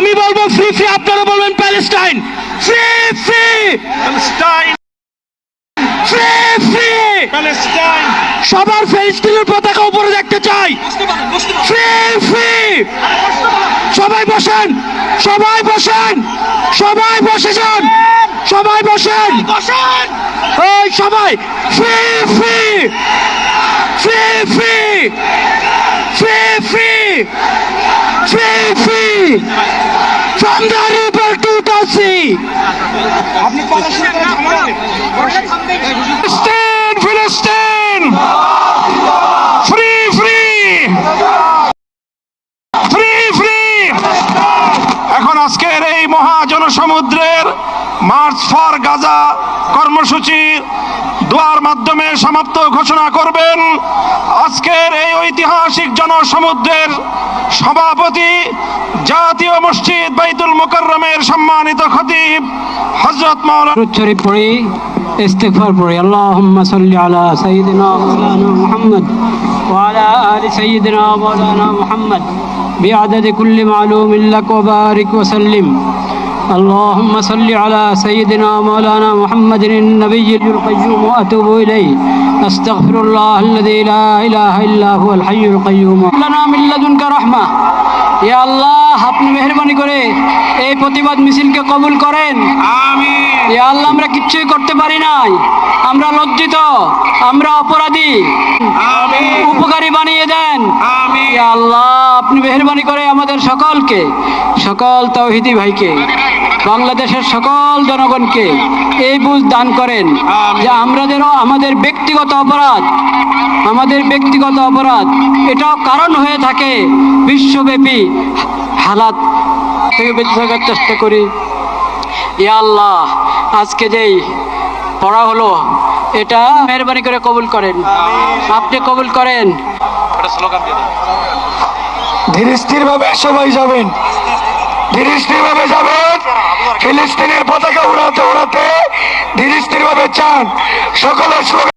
আমি বলবো free free, আপনারা বলবেন Palestine. Free free Palestine, free free Palestine. সবার ফিলিস্তিনের পতাকা উপরে দেখতে চাই। ফ্রি ফ্রি সবাই বসেন, সবাই বসেন, সবাই বসে যান, সবাই বসেন, ওই সবাই। Free free free free free free free free from the river to the sea. Palestine, Palestine, free, free, free, free. এখন আজকের এই মহাজনসমুদ্রের মার্চ ফর গাজা কর্মসূচি দোয়ার মাধ্যমে সমাপ্ত ঘোষণা করবেন আজকের এই ঐতিহাসিক জনসমুদ্রের সভাপতি, জাতীয় মসজিদ বাইতুল মুকাররমের সম্মানিত খতিব হযরত মাওলানা। শরীফ পড়ি, ইস্তিগফার পড়ি। আল্লাহুম্মা সাল্লি আলা সাইয়্যিদিনা মাওলানা মুহাম্মদ ওয়া আলা আলি সাইয়্যিদিনা মাওলানা মুহাম্মদ বিআদাদি কুল্লি মালুমিন লাক ওয়া বারিক ওয়া সাল্লিম। اللهم صل على سيدنا مولانا محمد النبي القيوم وأتوب إليه أستغفر الله الذي لا إله إلا هو الحي القيوم لنا من لدنك رحمة يا الله আপনি মেহেরবানি করে এই প্রতিবাদ মিছিলকে কবুল করেন। আমিন। ইয়া আল্লাহ, আমরা কিচ্ছুই করতে পারি নাই, আমরা লজ্জিত, আমরা অপরাধী, আমিন। উপকারী বানিয়ে দেন। আমিন। ইয়া আল্লাহ, আপনি মেহেরবানি করে আমাদের সকলকে, সকল তাওহীদি ভাইকে, বাংলাদেশের সকল জনগণকে এই বুঝ দান করেন যে আমাদের ব্যক্তিগত অপরাধ এটাও কারণ হয়ে থাকে বিশ্বব্যাপী হালাত থেকে বেঁচে থাকার চেষ্টা করি। ইয়া আল্লাহ, আজকে যেই পড়া হলো এটা মেহেরবানি করে কবুল করেন, আপনি কবুল করেন। ধীরে স্থির ভাবে সবাই যাবেন, ধীরে স্থির ভাবে যাবেন। ফিলিস্তিনের পতাকা উড়াতে উড়াতে ধীরে স্থির ভাবে চান সকলের